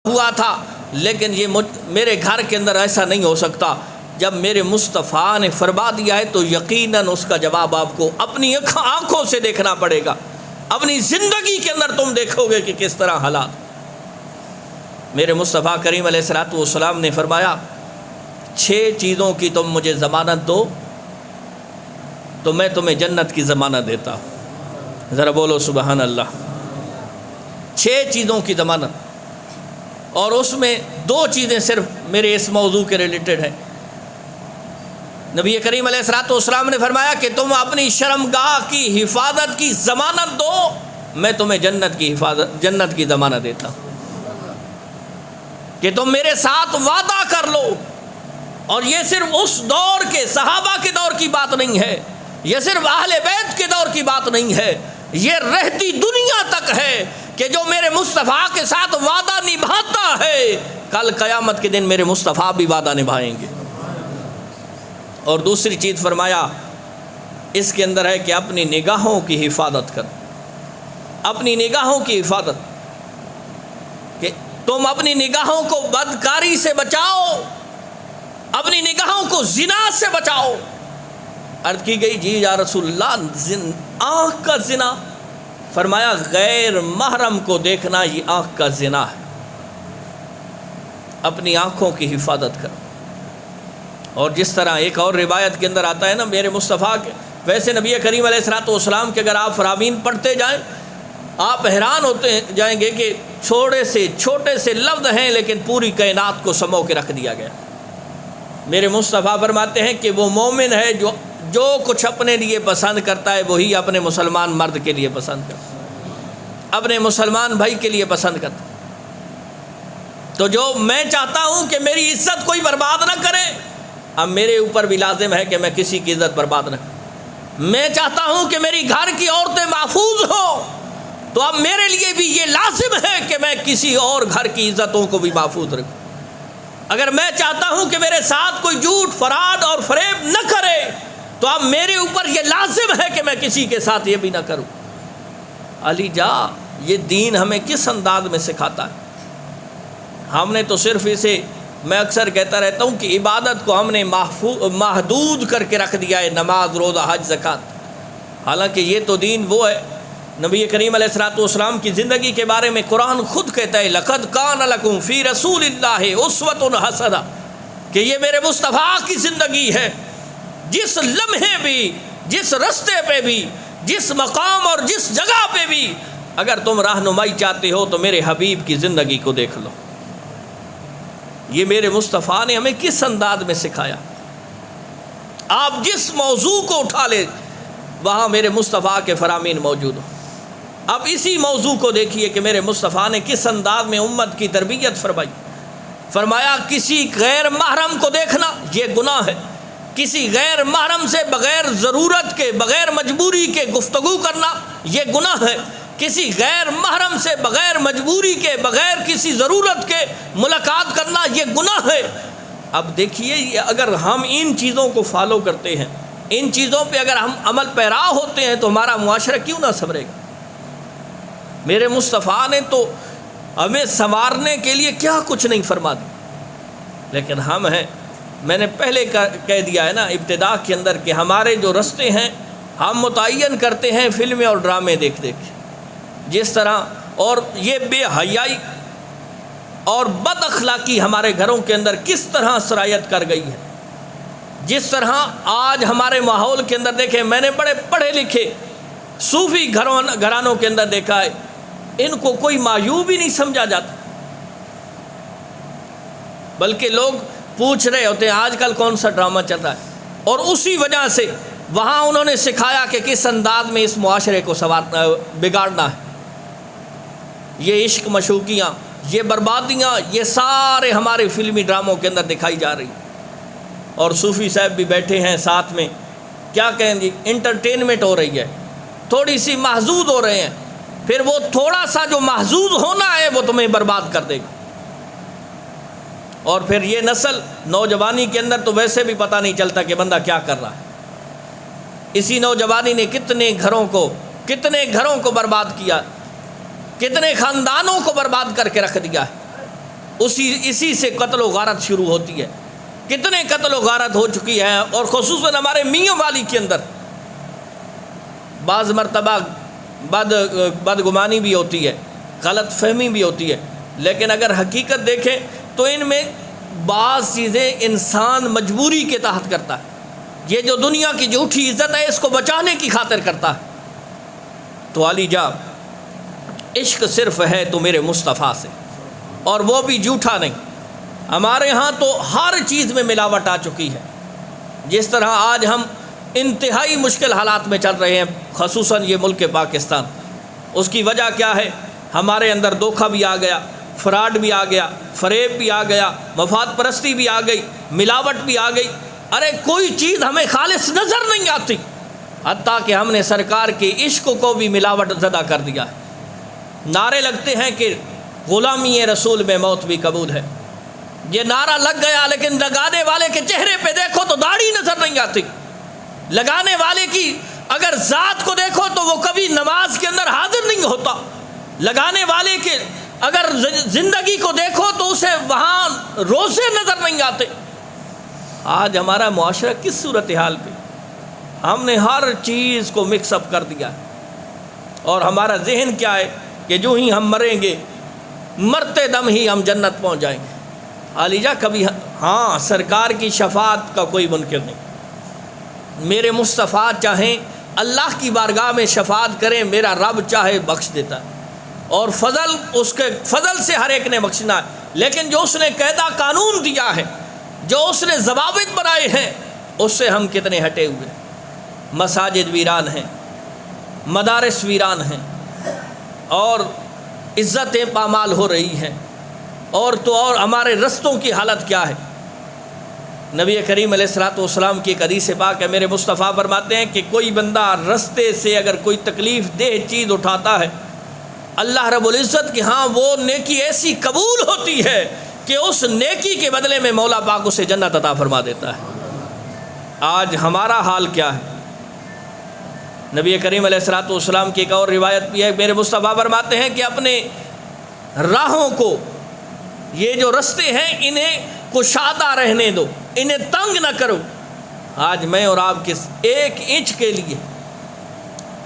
ہوا تھا، لیکن یہ میرے گھر کے اندر ایسا نہیں ہو سکتا۔ جب میرے مصطفیٰ نے فرما دیا ہے تو یقیناً اس کا جواب آپ کو اپنی آنکھوں سے دیکھنا پڑے گا، اپنی زندگی کے اندر تم دیکھو گے کہ کس طرح حالات۔ میرے مصطفیٰ کریم علیہ الصلوۃ والسلام نے فرمایا 6 چیزوں کی تم مجھے ضمانت دو تو میں تمہیں جنت کی ضمانت دیتا ہوں۔ ذرا بولو سبحان اللہ۔ 6 چیزوں کی ضمانت، اور اس میں 2 چیزیں صرف میرے اس موضوع کے ریلیٹڈ ہیں۔ نبی کریم علیہ الصلوۃ والسلام نے فرمایا کہ تم اپنی شرمگاہ کی حفاظت کی ضمانت دو، میں تمہیں جنت کی ضمانت دیتا ہوں۔ کہ تم میرے ساتھ وعدہ کر لو، اور یہ صرف اس دور کے صحابہ کے دور کی بات نہیں ہے، یہ صرف اہل بیت کے دور کی بات نہیں ہے، یہ رہتی دنیا تک ہے کہ جو میرے مصطفیٰ کے ساتھ وعدہ نبھاتا ہے کل قیامت کے دن میرے مصطفیٰ بھی وعدہ نبھائیں گے۔ اور دوسری چیز فرمایا اس کے اندر ہے کہ اپنی نگاہوں کی حفاظت کر، اپنی نگاہوں کی حفاظت، کہ تم اپنی نگاہوں کو بدکاری سے بچاؤ، اپنی نگاہوں کو زنا سے بچاؤ۔ عرض کی گئی جی یا رسول اللہ آنکھ کا زنا؟ فرمایا غیر محرم کو دیکھنا یہ آنکھ کا زنا ہے، اپنی آنکھوں کی حفاظت کر۔ اور جس طرح ایک اور روایت کے اندر آتا ہے نا میرے مصطفیٰ کے، ویسے نبی کریم علیہ الصلوۃ والسلام کے اگر آپ فرامین پڑھتے جائیں آپ حیران ہوتے جائیں گے کہ چھوٹے سے لفظ ہیں لیکن پوری کائنات کو سمو کے رکھ دیا گیا۔ میرے مصطفیٰ فرماتے ہیں کہ وہ مومن ہے جو کچھ اپنے لیے پسند کرتا ہے وہی اپنے مسلمان مرد کے لیے پسند کرتا ہے، اپنے مسلمان بھائی کے لیے پسند کرتا ہے۔ تو جو میں چاہتا ہوں کہ میری عزت کوئی برباد نہ کرے، اب میرے اوپر بھی لازم ہے کہ میں کسی کی عزت برباد نہ کروں۔ میں چاہتا ہوں کہ میری گھر کی عورتیں محفوظ ہوں، تو اب میرے لیے بھی یہ لازم ہے کہ میں کسی اور گھر کی عزتوں کو بھی محفوظ رکھوں۔ اگر میں چاہتا ہوں کہ میرے ساتھ کوئی جھوٹ فراڈ اور فریب نہ کرے تو اب میرے اوپر یہ لازم ہے کہ میں کسی کے ساتھ یہ بھی نہ کروں۔ علی جا یہ دین ہمیں کس انداز میں سکھاتا ہے؟ ہم نے تو صرف اسے، میں اکثر کہتا رہتا ہوں کہ عبادت کو ہم نے محدود کر کے رکھ دیا ہے، نماز روزہ حج زکوٰۃ، حالانکہ یہ تو دین وہ ہے۔ نبی کریم علیہ الصلوۃ والسلام کی زندگی کے بارے میں قرآن خود کہتا ہے لَقَدْ كَانَ لَكُمْ فِي رَسُولِ اللَّهِ أُسْوَةٌ حَسَنَةٌ، کہ یہ میرے مصطفیٰ کی زندگی ہے، جس لمحے بھی، جس رستے پہ بھی، جس مقام اور جس جگہ پہ بھی اگر تم رہنمائی چاہتے ہو تو میرے حبیب کی زندگی کو دیکھ لو۔ یہ میرے مصطفیٰ نے ہمیں کس انداز میں سکھایا۔ آپ جس موضوع کو اٹھا لیں وہاں میرے مصطفیٰ کے فرامین موجود ہوں۔ اب اسی موضوع کو دیکھیے کہ میرے مصطفیٰ نے کس انداز میں امت کی تربیت فرمائی۔ فرمایا کسی غیر محرم کو دیکھنا یہ گناہ ہے، کسی غیر محرم سے بغیر ضرورت کے، بغیر مجبوری کے گفتگو کرنا یہ گناہ ہے، کسی غیر محرم سے بغیر مجبوری کے، بغیر کسی ضرورت کے ملاقات کرنا یہ گناہ ہے۔ اب دیکھیے اگر ہم ان چیزوں کو فالو کرتے ہیں، ان چیزوں پہ اگر ہم عمل پیرا ہوتے ہیں تو ہمارا معاشرہ کیوں نہ سنورے گا۔ میرے مصطفیٰ نے تو ہمیں سنوارنے کے لیے کیا کچھ نہیں فرما دیا، لیکن ہم ہیں، میں نے پہلے کہہ دیا ہے نا ابتدا کے اندر کہ ہمارے جو رستے ہیں ہم متعین کرتے ہیں فلمیں اور ڈرامے دیکھ دیکھ کے، جس طرح اور یہ بے حیائی اور بد اخلاقی ہمارے گھروں کے اندر کس طرح سرایت کر گئی ہے۔ جس طرح آج ہمارے ماحول کے اندر دیکھیں، میں نے بڑے پڑھے لکھے صوفی گھرانوں کے اندر دیکھا ہے، ان کو کوئی معیوب ہی نہیں سمجھا جاتا، بلکہ لوگ پوچھ رہے ہوتے ہیں آج کل کون سا ڈرامہ چل رہا ہے، اور اسی وجہ سے وہاں انہوں نے سکھایا کہ کس انداز میں اس معاشرے کو بگاڑنا ہے۔ یہ عشق مشوقیاں، یہ بربادیاں، یہ سارے ہمارے فلمی ڈراموں کے اندر دکھائی جا رہی، اور صوفی صاحب بھی بیٹھے ہیں ساتھ میں، کیا کہیں گے، انٹرٹینمنٹ ہو رہی ہے، تھوڑی سی محظوظ ہو رہے ہیں، پھر وہ تھوڑا سا جو محظوظ ہونا ہے وہ تمہیں برباد کر دے گا۔ اور پھر یہ نسل نوجوانی کے اندر تو ویسے بھی پتہ نہیں چلتا کہ بندہ کیا کر رہا ہے۔ اسی نوجوانی نے کتنے گھروں کو برباد کیا، کتنے خاندانوں کو برباد کر کے رکھ دیا ہے۔ اسی سے قتل و غارت شروع ہوتی ہے. کتنے قتل و غارت ہو چکی ہے، اور خصوصاً ہمارے میاں والی کے اندر بعض مرتبہ بدگمانی بھی ہوتی ہے، غلط فہمی بھی ہوتی ہے، لیکن اگر حقیقت دیکھیں تو ان میں بعض چیزیں انسان مجبوری کے تحت کرتا ہے. یہ جو دنیا کی جھوٹی عزت ہے اس کو بچانے کی خاطر کرتا ہے. تو علی جا عشق صرف ہے تو میرے مصطفیٰ سے، اور وہ بھی جھوٹا نہیں. ہمارے ہاں تو ہر چیز میں ملاوٹ آ چکی ہے. جس طرح آج ہم انتہائی مشکل حالات میں چل رہے ہیں، خصوصاً یہ ملک پاکستان. اس کی وجہ کیا ہے؟ ہمارے اندر دھوکہ بھی آ گیا، فراڈ بھی آ گیا، فریب بھی آ گیا، مفاد پرستی بھی آ گئی، ملاوٹ بھی آ گئی. ارے کوئی چیز ہمیں خالص نظر نہیں آتی، حتیٰ کہ ہم نے سرکار کے عشق کو بھی ملاوٹ زدہ کر دیا ہے. نعرے لگتے ہیں کہ غلامی رسول میں موت بھی قبول ہے. یہ نعرہ لگ گیا، لیکن لگانے والے کے چہرے پہ دیکھو تو داڑھی نظر نہیں آتی. لگانے والے کی اگر ذات کو دیکھو تو وہ کبھی نماز کے اندر حاضر نہیں ہوتا. لگانے والے کے اگر زندگی کو دیکھو تو اسے وہاں روزے نظر نہیں آتے. آج ہمارا معاشرہ کس صورتحال پہ؟ ہم نے ہر چیز کو مکس اپ کر دیا، اور ہمارا ذہن کیا ہے کہ جو ہی ہم مریں گے، مرتے دم ہی ہم جنت پہنچ جائیں گے. عالیجہ کبھی ہاں سرکار کی شفاعت کا کوئی منکر نہیں. میرے مصطفیٰ چاہیں اللہ کی بارگاہ میں شفاعت کریں، میرا رب چاہے بخش دیتا ہے، اور فضل اس کے فضل سے ہر ایک نے بخشنا ہے. لیکن جو اس نے قاعدہ قانون دیا ہے، جو اس نے ضوابط بنائے ہیں، اس سے ہم کتنے ہٹے ہوئے. مساجد ویران ہیں، مدارس ویران ہیں، اور عزتیں پامال ہو رہی ہیں. اور تو اور ہمارے رستوں کی حالت کیا ہے؟ نبی کریم علیہ الصلوۃ والسلام کی ایک حدیث پاک ہے، میرے مصطفیٰ فرماتے ہیں کہ کوئی بندہ رستے سے اگر کوئی تکلیف دہ چیز اٹھاتا ہے، اللہ رب العزت کی ہاں وہ نیکی ایسی قبول ہوتی ہے کہ اس نیکی کے بدلے میں مولا پاک اسے جنت عطا فرما دیتا ہے. آج ہمارا حال کیا ہے؟ نبی کریم علیہ الصلوۃ والسلام کی ایک اور روایت بھی ہے، میرے مصطفیٰ فرماتے ہیں کہ اپنے راہوں کو، یہ جو رستے ہیں انہیں کشادہ رہنے دو، انہیں تنگ نہ کرو. آج میں اور آپ کس ایک انچ کے لیے،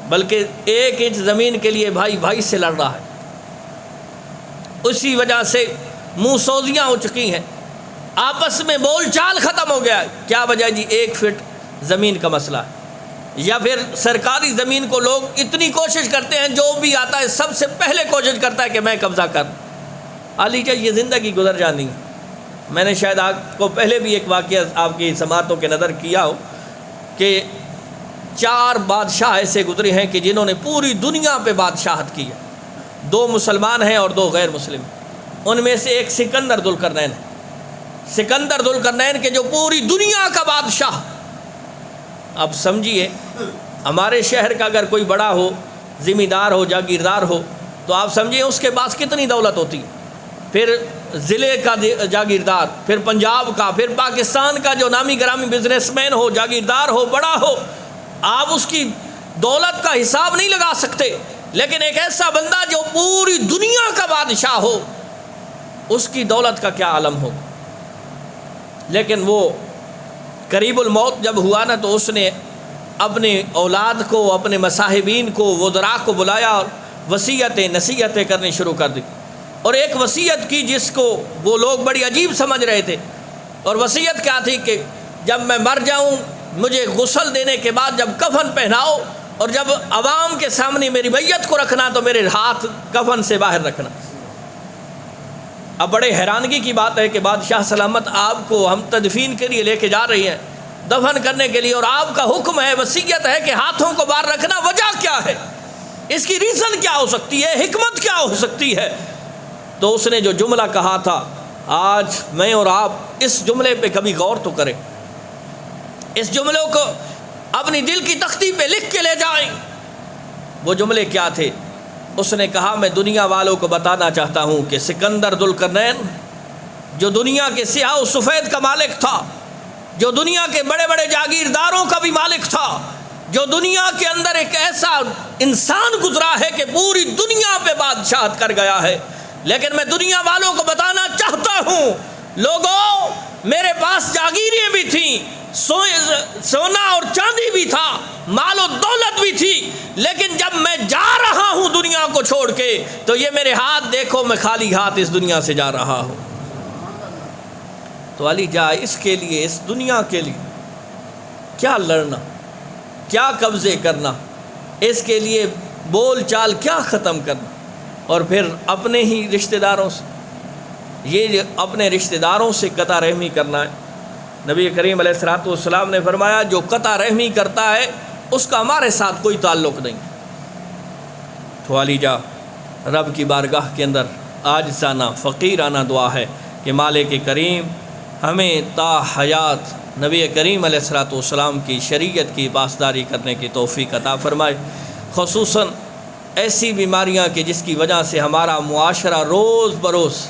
بلکہ ایک انچ زمین کے لیے بھائی بھائی سے لڑ رہا ہے. اسی وجہ سے منہ سوزیاں ہو چکی ہیں، آپس میں بول چال ختم ہو گیا ہے. کیا وجہ جی؟ 1 فٹ زمین کا مسئلہ ہے. یا پھر سرکاری زمین کو لوگ اتنی کوشش کرتے ہیں، جو بھی آتا ہے سب سے پہلے کوشش کرتا ہے کہ میں قبضہ کر. علی جا یہ زندگی گزر جانی ہے. میں نے شاید آپ کو پہلے بھی ایک واقعہ آپ کی سماعتوں کے نظر کیا ہو کہ 4 بادشاہ ایسے گزرے ہیں کہ جنہوں نے پوری دنیا پہ بادشاہت کی ہے. 2 مسلمان ہیں اور 2 غیر مسلم. ان میں سے ایک سکندر ذوالقرنین ہے. سکندر ذوالقرنین کے جو پوری دنیا کا بادشاہ. اب سمجھیے ہمارے شہر کا اگر کوئی بڑا ہو، ذمہ دار ہو، جاگیردار ہو، تو آپ سمجھیے اس کے پاس کتنی دولت ہوتی ہے. پھر ضلع کا جاگیردار، پھر پنجاب کا، پھر پاکستان کا جو نامی گرامی بزنس مین ہو، جاگیردار ہو، بڑا ہو، آپ اس کی دولت کا حساب نہیں لگا سکتے. لیکن ایک ایسا بندہ جو پوری دنیا کا بادشاہ ہو، اس کی دولت کا کیا عالم ہو. لیکن وہ قریب الموت جب ہوا نا، تو اس نے اپنے اولاد کو، اپنے مصاحبین کو، وزراء کو بلایا اور وصیتیں نصیحتیں کرنی شروع کر دی. اور ایک وصیت کی جس کو وہ لوگ بڑی عجیب سمجھ رہے تھے. اور وصیت کیا تھی کہ جب میں مر جاؤں مجھے غسل دینے کے بعد جب کفن پہناؤ، اور جب عوام کے سامنے میری بیعت کو رکھنا تو میرے ہاتھ کفن سے باہر رکھنا. اب بڑے حیرانگی کی بات ہے کہ بادشاہ سلامت آپ کو ہم تدفین کے لیے لے کے جا رہی ہیں، دفن کرنے کے لیے، اور آپ کا حکم ہے، وصیت ہے کہ ہاتھوں کو باہر رکھنا. وجہ کیا ہے؟ اس کی ریزن کیا ہو سکتی ہے؟ حکمت کیا ہو سکتی ہے؟ تو اس نے جو جملہ کہا تھا، آج میں اور آپ اس جملے پہ کبھی غور تو کریں، اس جملے کو اپنی دل کی تختی پہ لکھ کے لے جائیں. وہ جملے کیا تھے؟ اس نے کہا میں دنیا والوں کو بتانا چاہتا ہوں کہ سکندر ذوالقرنین جو دنیا کے سیاہ و سفید کا مالک تھا، جو دنیا کے بڑے بڑے جاگیرداروں کا بھی مالک تھا، جو دنیا کے اندر ایک ایسا انسان گزرا ہے کہ پوری دنیا پہ بادشاہت کر گیا ہے، لیکن میں دنیا والوں کو بتانا چاہتا ہوں لوگوں میرے پاس جاگیریں بھی تھیں، سونا اور چاندی بھی تھا، مال و دولت بھی تھی، لیکن جب میں جا رہا ہوں دنیا کو چھوڑ کے تو یہ میرے ہاتھ دیکھو، میں خالی ہاتھ اس دنیا سے جا رہا ہوں۔ تو علی جا اس کے لیے، اس دنیا کے لیے کیا لڑنا، کیا قبضے کرنا، اس کے لیے بول چال کیا ختم کرنا، اور پھر اپنے ہی رشتہ داروں سے، یہ اپنے رشتہ داروں سے قطع رحمی کرنا ہے۔ نبی کریم علیہ الصلوۃ والسلام نے فرمایا جو قطع رحمی کرتا ہے اس کا ہمارے ساتھ کوئی تعلق نہیں۔ تو علی جا رب کی بارگاہ کے اندر عاجزانہ فقیرانہ دعا ہے کہ مالک کریم ہمیں تا حیات نبی کریم علیہ الصلوۃ والسلام کی شریعت کی پاسداری کرنے کی توفیق عطا فرمائے، خصوصاً ایسی بیماریاں کہ جس کی وجہ سے ہمارا معاشرہ روز بروز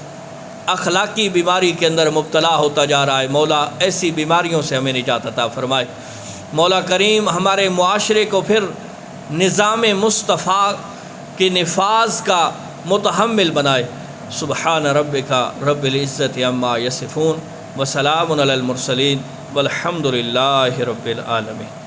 اخلاقی بیماری کے اندر مبتلا ہوتا جا رہا ہے، مولا ایسی بیماریوں سے ہمیں نجات عطا فرمائے۔ مولا کریم ہمارے معاشرے کو پھر نظام مصطفیٰ کے نفاذ کا متحمل بنائے۔ سبحان ربک رب العزت عما یصفون وسلام علی المرسلین والحمد للہ رب العالمین۔